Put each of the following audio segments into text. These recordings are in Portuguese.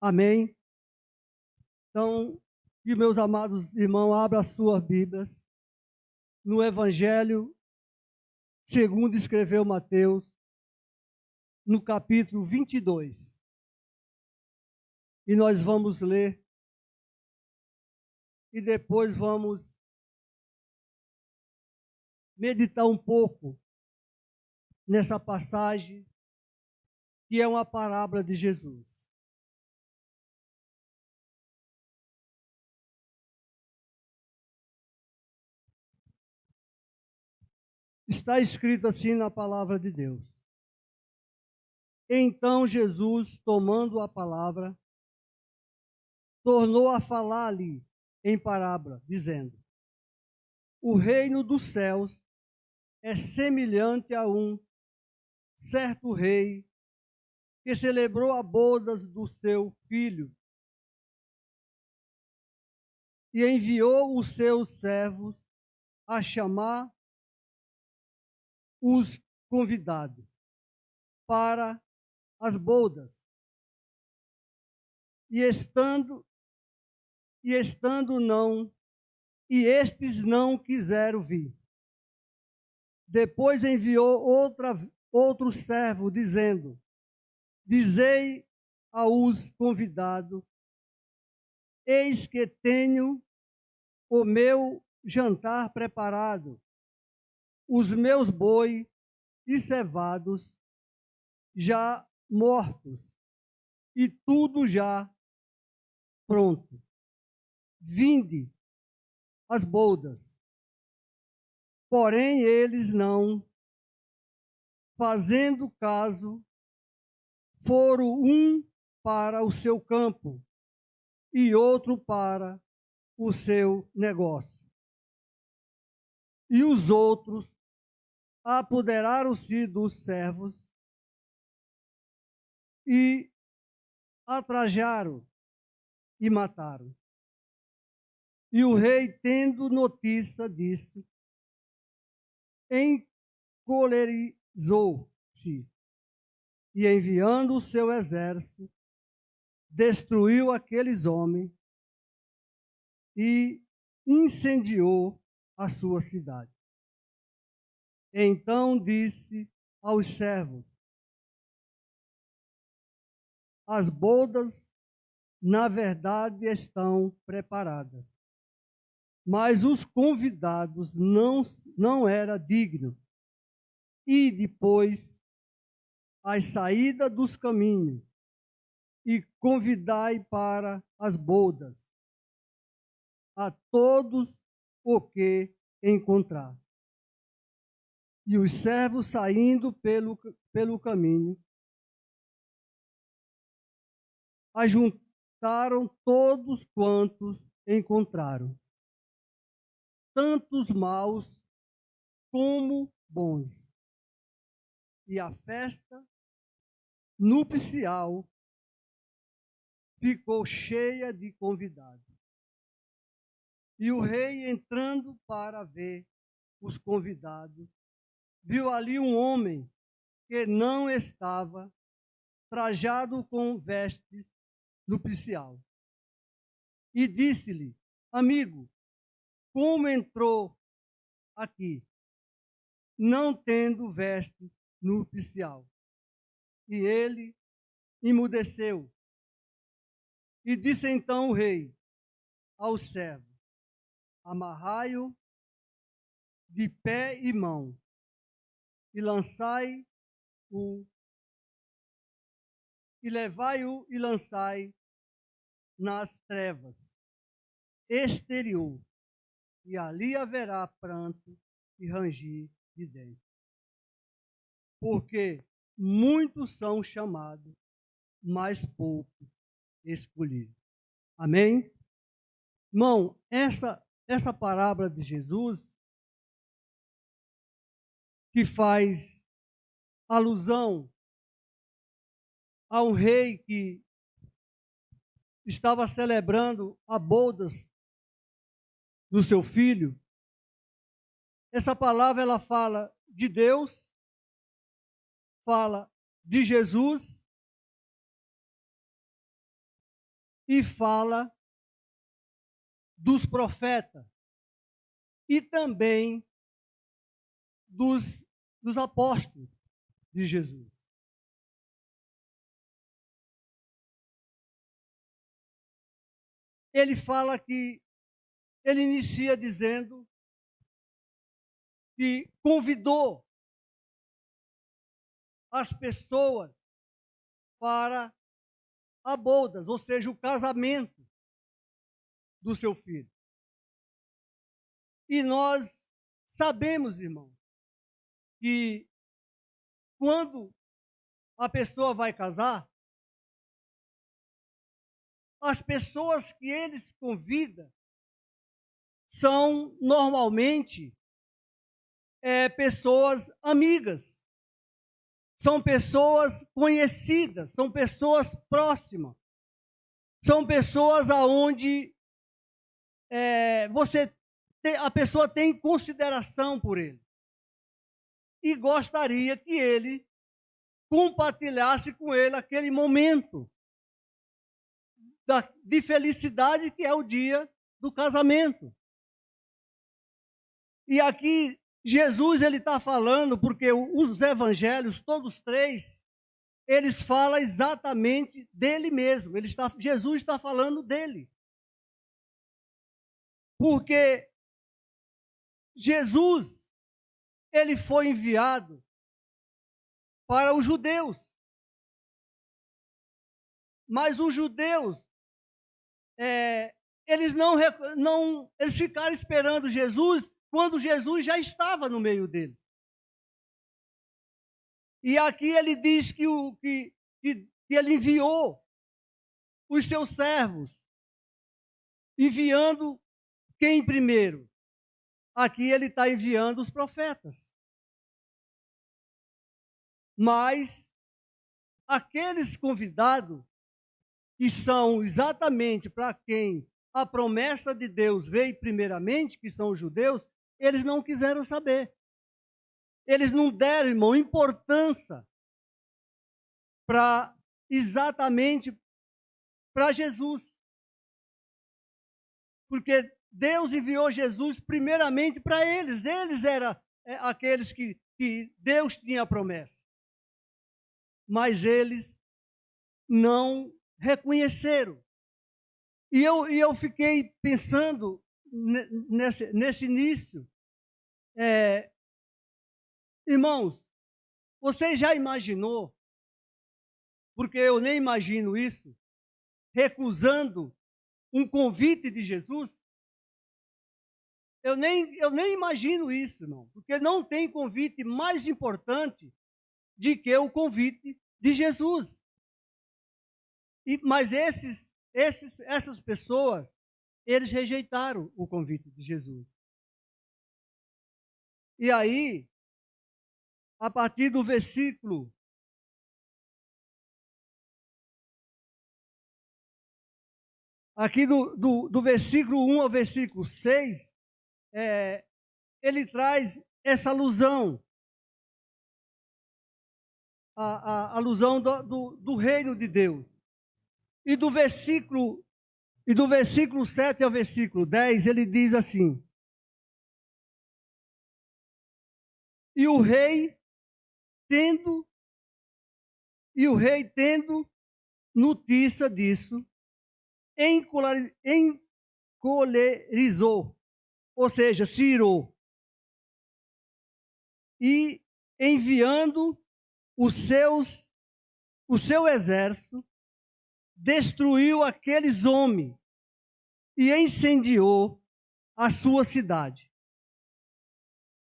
Amém? Então, que meus amados irmãos, abram as suas Bíblias no Evangelho segundo escreveu Mateus, no capítulo 22. E nós vamos ler e depois vamos meditar um pouco nessa passagem que é uma parábola de Jesus. Está escrito assim na palavra de Deus. Então Jesus, tomando a palavra, tornou a falar-lhe em parábola, dizendo: o reino dos céus é semelhante a um certo rei que celebrou a bodas do seu filho e enviou os seus servos a chamar os convidados para as bodas. E estes não quiseram vir. Depois enviou outro servo, dizendo: dizei aos convidados: eis que tenho o meu jantar preparado, os meus bois e cevados já mortos, e tudo já pronto. Vinde às bodas. Porém, eles não, fazendo caso, foram um para o seu campo e outro para o seu negócio. E os outros apoderaram-se dos servos e atrajaram e mataram. E o rei, tendo notícia disso, encolerizou-se e, enviando o seu exército, destruiu aqueles homens e incendiou a sua cidade. Então disse aos servos: as bodas, na verdade, estão preparadas, mas os convidados não eram dignos. E depois, à saída dos caminhos, e convidai para as bodas a todos o que encontrar. E os servos, saindo pelo caminho, ajuntaram todos quantos encontraram, tantos maus como bons. E a festa nupcial ficou cheia de convidados. E o rei, entrando para ver os convidados, viu ali um homem que não estava trajado com vestes nupcial. E disse-lhe: amigo, como entrou aqui, não tendo veste nupcial? E ele emudeceu. E disse então o rei ao servo: amarrai-o de pé e mão, e levai-o e lançai nas trevas exterior, e ali haverá pranto e ranger de dentes. Porque muitos são chamados, mas poucos escolhidos. Amém? Irmão, essa parábola de Jesus, que faz alusão a um rei que estava celebrando a bodas do seu filho. Essa palavra, ela fala de Deus, fala de Jesus e fala dos profetas e também dos apóstolos de Jesus. Ele fala que, ele inicia dizendo que convidou as pessoas para a bodas, ou seja, o casamento do seu filho. E nós sabemos, irmão, que quando a pessoa vai casar, as pessoas que eles convidam são normalmente pessoas amigas, são pessoas conhecidas, são pessoas próximas, são pessoas aonde a pessoa tem consideração por ele e gostaria que ele compartilhasse com ele aquele momento de felicidade que é o dia do casamento. E aqui Jesus ele está falando, porque os evangelhos, todos três, eles falam exatamente dele mesmo. Jesus está falando dele. Porque Jesus, ele foi enviado para os judeus. Mas os judeus, eles eles ficaram esperando Jesus quando Jesus já estava no meio deles. E aqui ele diz que ele enviou os seus servos, enviando quem primeiro? Aqui ele está enviando os profetas. Mas aqueles convidados, que são exatamente para quem a promessa de Deus veio primeiramente, que são os judeus, eles não quiseram saber. Eles não deram, irmão, importância exatamente para Jesus. Porque Deus enviou Jesus primeiramente para eles. Eles eram aqueles que Deus tinha a promessa. Mas eles não reconheceram. E eu fiquei pensando nesse início. Irmãos, você já imaginou, porque eu nem imagino isso, recusando um convite de Jesus? Eu nem imagino isso, irmão, porque não tem convite mais importante do que o convite de Jesus. Mas essas pessoas, eles rejeitaram o convite de Jesus. E aí, a partir do versículo aqui do versículo 1 ao versículo 6, ele traz essa alusão, a alusão do reino de Deus. E do versículo 7 ao versículo 10, ele diz assim: E o rei tendo notícia disso, encolerizou, ou seja, se irou, e enviando o seu exército, destruiu aqueles homens e incendiou a sua cidade.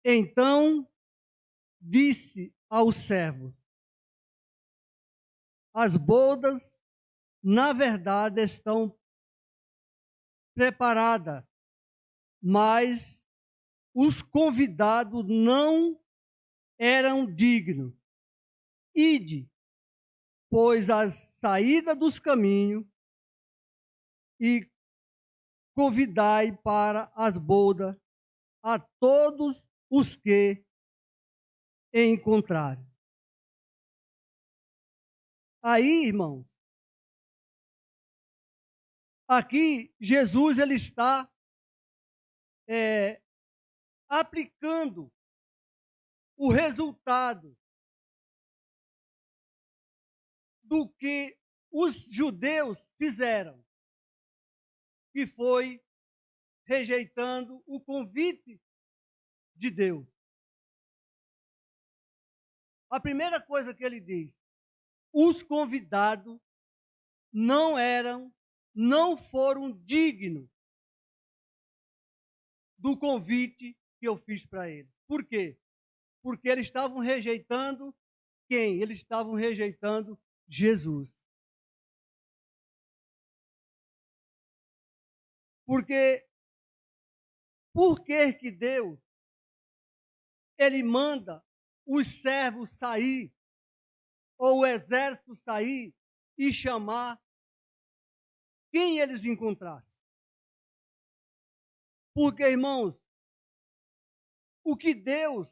Então disse ao servo: as bodas, na verdade, estão preparadas, mas os convidados não eram dignos. Ide, pois, as saídas dos caminhos e convidai para as bodas a todos os que encontrarem. Aí, irmãos, Aqui, Jesus ele está aplicando o resultado do que os judeus fizeram, que foi rejeitando o convite de Deus. A primeira coisa que ele diz: os convidados não foram dignos do convite que eu fiz para eles. Por quê? Porque eles estavam rejeitando quem? Eles estavam rejeitando Jesus. Porque por que Deus ele manda os servos sair ou o exército sair e chamar quem eles encontrassem? Porque, irmãos, o que Deus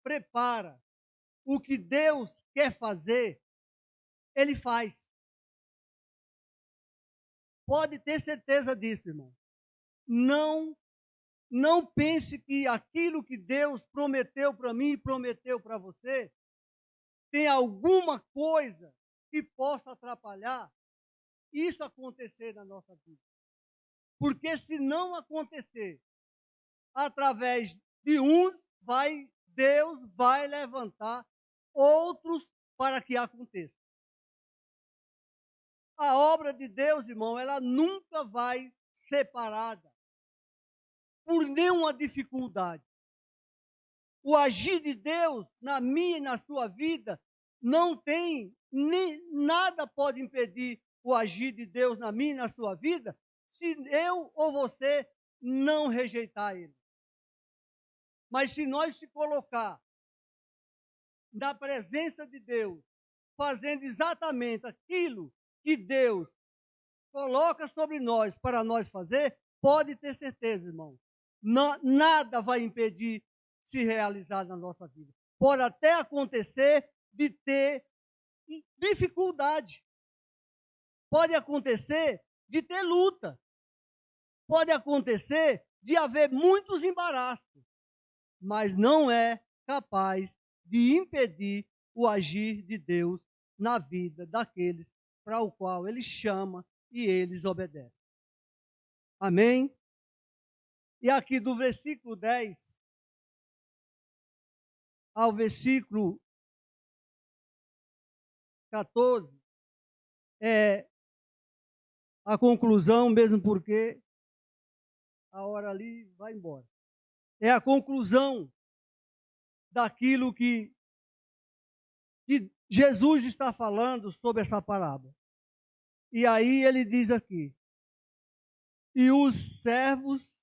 prepara, o que Deus quer fazer, ele faz. Pode ter certeza disso, irmão. Não pense que aquilo que Deus prometeu para mim e prometeu para você tem alguma coisa que possa atrapalhar isso acontecer na nossa vida. Porque se não acontecer, através de uns, Deus vai levantar outros para que aconteça. A obra de Deus, irmão, ela nunca vai ser parada por nenhuma dificuldade. O agir de Deus na minha e na sua vida não tem, nem nada pode impedir o agir de Deus na minha e na sua vida, se eu ou você não rejeitar Ele. Mas se nós se colocar na presença de Deus, fazendo exatamente aquilo que Deus coloca sobre nós para nós fazer, pode ter certeza, irmão, nada vai impedir se realizar na nossa vida. Pode até acontecer de ter dificuldade. Pode acontecer de ter luta. Pode acontecer de haver muitos embaraços. Mas não é capaz de impedir o agir de Deus na vida daqueles para o qual Ele chama e eles obedecem. Amém? E aqui do versículo 10 ao versículo 14, é a conclusão, mesmo porque a hora ali vai embora. É a conclusão daquilo que Jesus está falando sobre essa parábola. E aí ele diz aqui: e os servos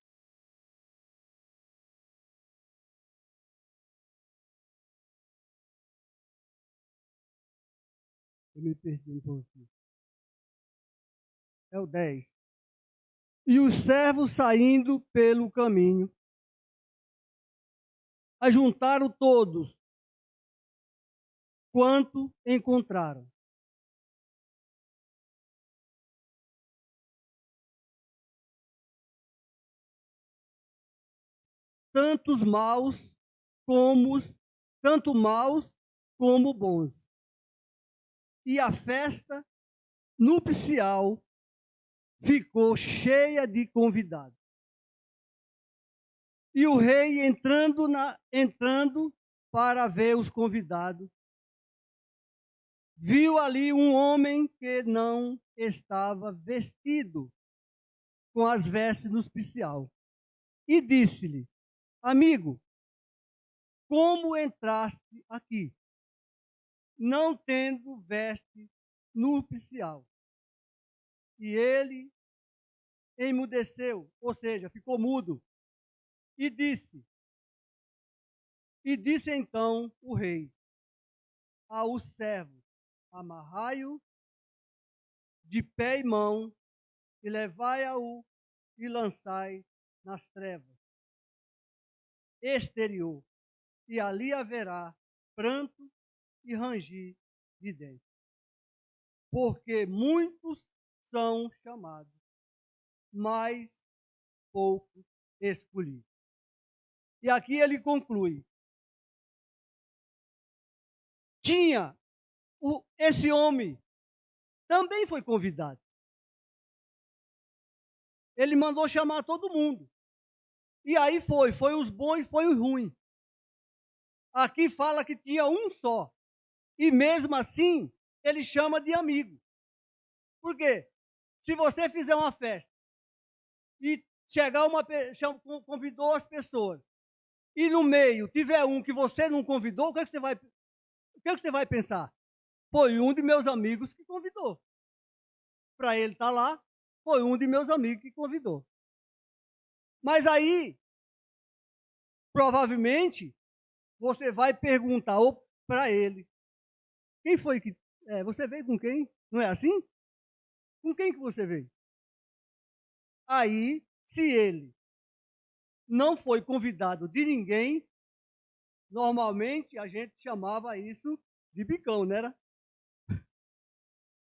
eu me perdi um pouquinho. É o 10. E os servos saindo pelo caminho, ajuntaram todos quanto encontraram. Tanto maus como bons. E a festa nupcial ficou cheia de convidados. E o rei entrando para ver os convidados, viu ali um homem que não estava vestido com as vestes nupcial. E disse-lhe: amigo, como entraste aqui, não tendo veste nupcial? E ele emudeceu, ou seja, ficou mudo, e disse então o rei aos servos: amarrai-o de pé e mão, e levai-o e lançai nas trevas exterior, e ali haverá pranto e ranger de dentes. Porque muitos são chamados, mas poucos escolhidos. E aqui ele conclui. Esse homem também foi convidado. Ele mandou chamar todo mundo. E aí foi os bons e foi os ruins. Aqui fala que tinha um só. E mesmo assim, ele chama de amigo. Por quê? Se você fizer uma festa e chegar convidou as pessoas, e no meio tiver um que você não convidou, o que você vai pensar? Foi um de meus amigos que convidou. Para ele estar lá, foi um de meus amigos que convidou. Mas aí, provavelmente, você vai perguntar para ele, quem foi que... você veio com quem? Não é assim? Com quem que você veio? Aí, se ele não foi convidado de ninguém, normalmente a gente chamava isso de bicão, não era?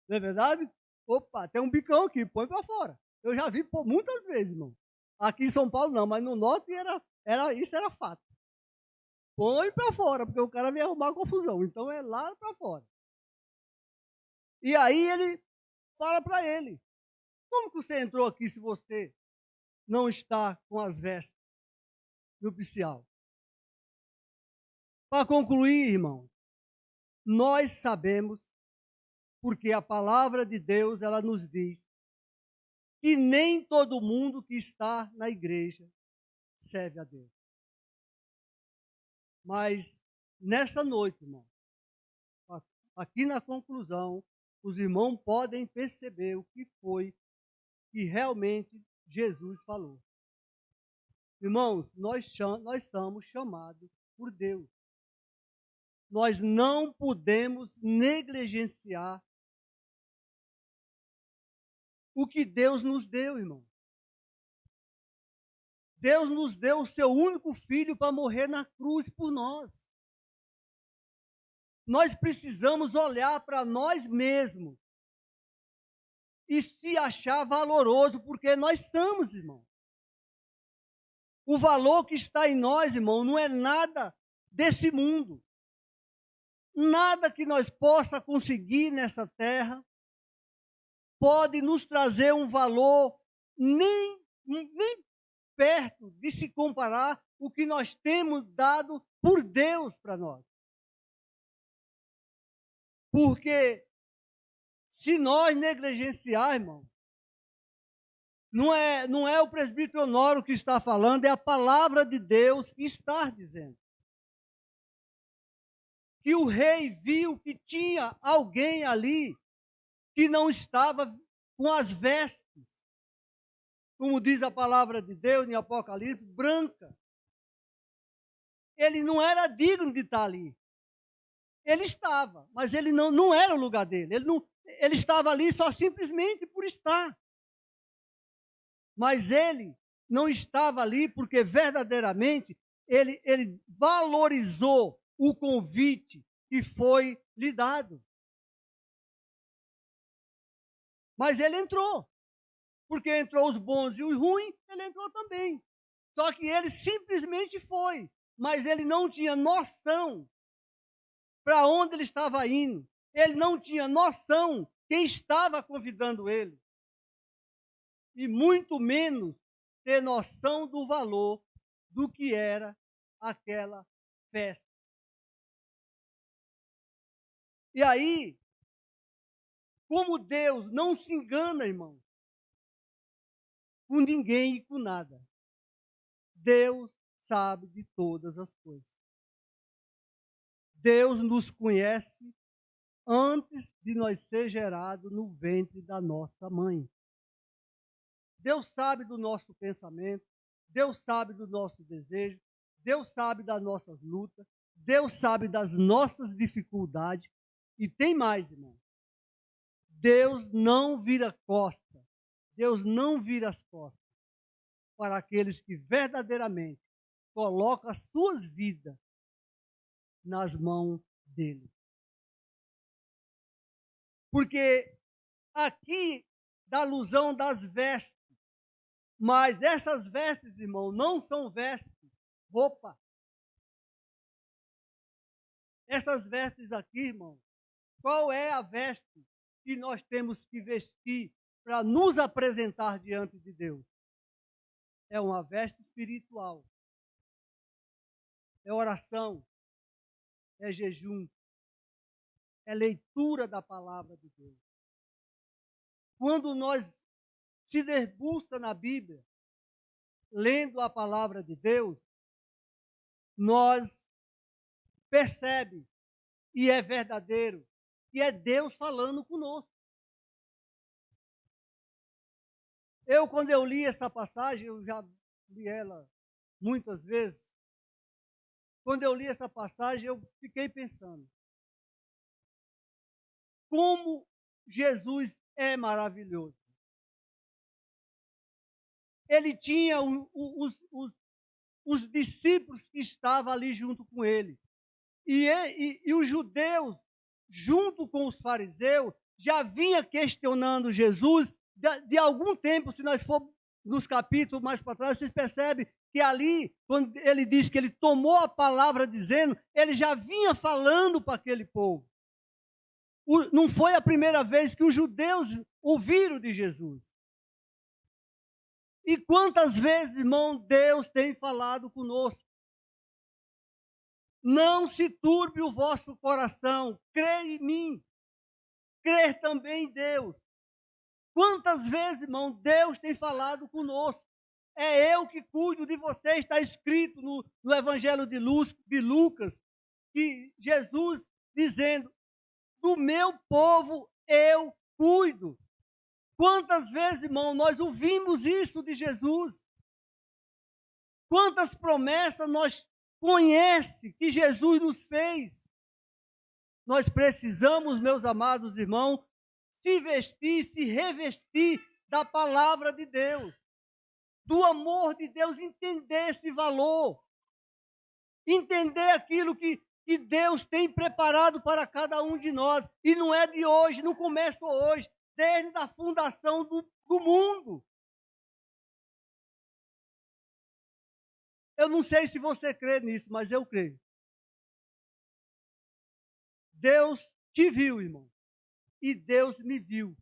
Não é verdade? Opa, tem um bicão aqui, põe para fora. Eu já vi muitas vezes, irmão. Aqui em São Paulo não, mas no norte isso era fato. Põe para fora, porque o cara vem arrumar confusão. Então é lá para fora. E aí ele fala para ele, como que você entrou aqui se você não está com as vestes nupcial? Para concluir, irmão, nós sabemos, porque a palavra de Deus, ela nos diz, que nem todo mundo que está na igreja serve a Deus. Mas nessa noite, irmão, aqui na conclusão, os irmãos podem perceber o que foi que realmente Jesus falou. Irmãos, nós somos chamados por Deus. Nós não podemos negligenciar o que Deus nos deu, irmão. Deus nos deu o seu único filho para morrer na cruz por nós. Nós precisamos olhar para nós mesmos e se achar valoroso, porque nós somos, irmão. O valor que está em nós, irmão, não é nada desse mundo. Nada que nós possa conseguir nessa terra pode nos trazer um valor nem perto de se comparar o que nós temos dado por Deus para nós. Porque se nós negligenciar, irmão, não é o presbítero Honório que está falando, é a palavra de Deus que está dizendo. Que o rei viu que tinha alguém ali que não estava com as vestes, como diz a palavra de Deus em Apocalipse, branca. Ele não era digno de estar ali. Ele estava, mas ele não era o lugar dele. Ele estava ali só simplesmente por estar. Mas ele não estava ali porque verdadeiramente ele valorizou o convite que foi lhe dado. Mas ele entrou. Porque entrou os bons e os ruins, ele entrou também. Só que ele simplesmente foi. Mas ele não tinha noção para onde ele estava indo. Ele não tinha noção quem estava convidando ele. E muito menos ter noção do valor do que era aquela festa. E aí, como Deus não se engana, irmão, com ninguém e com nada. Deus sabe de todas as coisas. Deus nos conhece antes de nós ser gerados no ventre da nossa mãe. Deus sabe do nosso pensamento, Deus sabe do nosso desejo, Deus sabe das nossas lutas, Deus sabe das nossas dificuldades. E tem mais, irmão. Deus não vira costa, Deus não vira as costas para aqueles que verdadeiramente colocam as suas vidas nas mãos dele. Porque aqui, da alusão das vestes, Mas essas vestes, irmão, não são vestes, roupa. Essas vestes aqui, irmão, qual é a veste que nós temos que vestir para nos apresentar diante de Deus? É uma veste espiritual. É oração, é jejum, é leitura da palavra de Deus. Quando nós se debruça na Bíblia, lendo a palavra de Deus, nós percebemos, e é verdadeiro, que é Deus falando conosco. Quando eu li essa passagem, eu já li ela muitas vezes. Quando eu li essa passagem, eu fiquei pensando: como Jesus é maravilhoso. Ele tinha os discípulos que estavam ali junto com ele. E os judeus, junto com os fariseus, já vinha questionando Jesus de algum tempo. Se nós formos nos capítulos mais para trás, vocês percebem que ali, quando ele diz que ele tomou a palavra dizendo, ele já vinha falando para aquele povo. Não foi a primeira vez que os judeus ouviram de Jesus. E quantas vezes, irmão, Deus tem falado conosco? Não se turbe o vosso coração, crê em mim, crê também em Deus. Quantas vezes, irmão, Deus tem falado conosco? É eu que cuido de vocês, está escrito no Evangelho de Lucas, que Jesus dizendo: do meu povo eu cuido. Quantas vezes, irmão, nós ouvimos isso de Jesus? Quantas promessas nós conhecemos que Jesus nos fez? Nós precisamos, meus amados irmãos, se vestir, se revestir da palavra de Deus, do amor de Deus, entender esse valor, entender aquilo que Deus tem preparado para cada um de nós. E não é de hoje, não começa hoje, desde a fundação do mundo. Eu não sei se você crê nisso, mas eu creio. Deus te viu, irmão, e Deus me viu.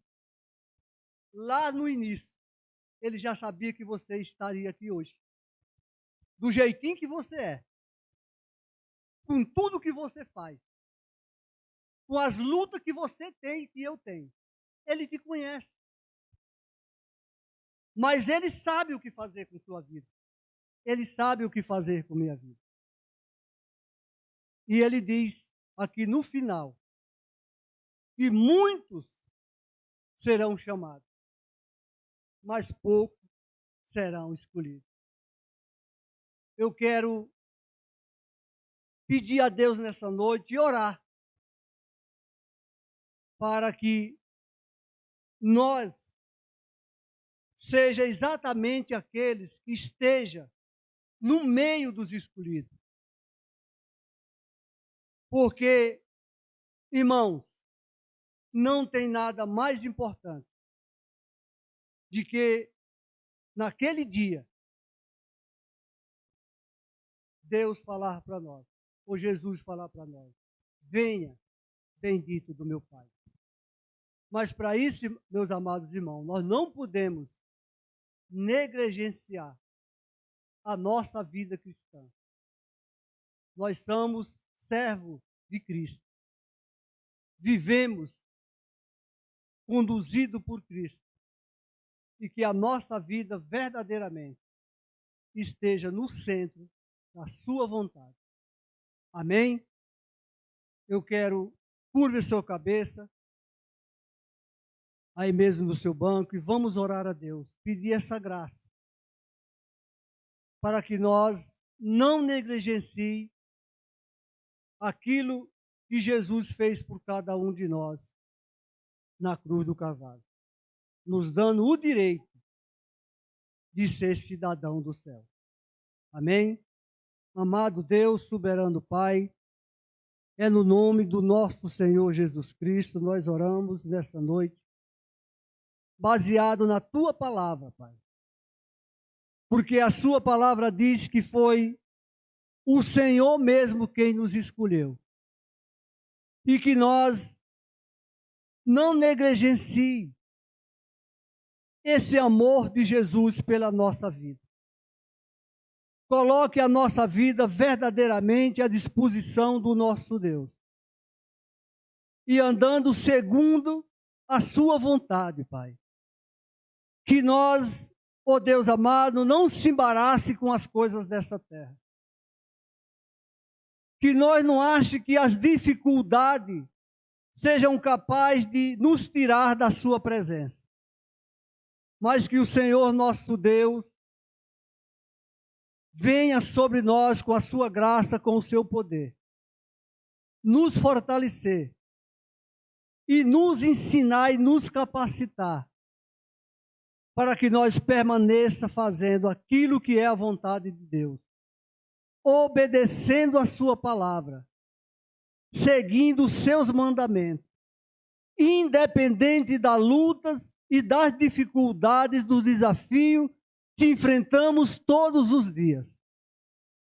Lá no início, Ele já sabia que você estaria aqui hoje. Do jeitinho que você é. Com tudo que você faz. Com as lutas que você tem e que eu tenho. Ele te conhece. Mas Ele sabe o que fazer com sua vida. Ele sabe o que fazer com minha vida. E Ele diz aqui no final que muitos serão chamados, mas poucos serão escolhidos. Eu quero pedir a Deus nessa noite e orar para que nós seja exatamente aqueles que esteja no meio dos escolhidos. Porque, irmãos, não tem nada mais importante de que naquele dia Deus falar para nós, ou Jesus falar para nós: venha, bendito do meu Pai. Mas para isso, meus amados irmãos, nós não podemos negligenciar a nossa vida cristã. Nós somos servos de Cristo. Vivemos conduzido por Cristo. E que a nossa vida verdadeiramente esteja no centro da sua vontade. Amém? Eu quero, curve sua cabeça, aí mesmo no seu banco, e vamos orar a Deus, pedir essa graça, para que nós não negligencie aquilo que Jesus fez por cada um de nós na cruz do Calvário, nos dando o direito de ser cidadão do céu. Amém? Amado Deus, soberano Pai, é no nome do nosso Senhor Jesus Cristo, nós oramos nesta noite, baseado na Tua palavra, Pai. porque a sua palavra diz que foi o Senhor mesmo quem nos escolheu. E que nós não negligencie esse amor de Jesus pela nossa vida. Coloque a nossa vida verdadeiramente à disposição do nosso Deus. E andando segundo a sua vontade, Pai. Que nós, ó Deus amado, não se embarace com as coisas dessa terra. Que nós não ache que as dificuldades sejam capazes de nos tirar da sua presença. Mas que o Senhor nosso Deus venha sobre nós com a sua graça, com o seu poder. Nos fortalecer. E nos ensinar e nos capacitar. Para que nós permaneça fazendo aquilo que é a vontade de Deus. Obedecendo a sua palavra. Seguindo os seus mandamentos. Independente das lutas e das dificuldades do desafio que enfrentamos todos os dias.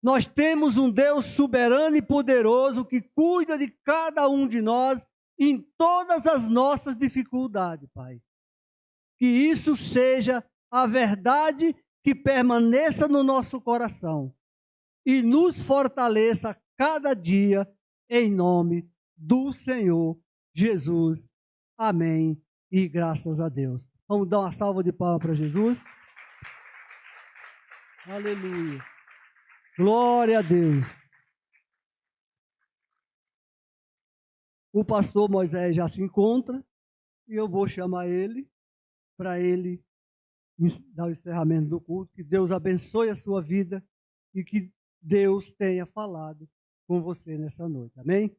Nós temos um Deus soberano e poderoso que cuida de cada um de nós em todas as nossas dificuldades, Pai. Que isso seja a verdade que permaneça no nosso coração e nos fortaleça cada dia em nome do Senhor Jesus. Amém. E graças a Deus. Vamos dar uma salva de palmas para Jesus. Aleluia. Glória a Deus. O pastor Moisés já se encontra e eu vou chamar ele para ele dar o encerramento do culto. Que Deus abençoe a sua vida e que Deus tenha falado com você nessa noite. Amém?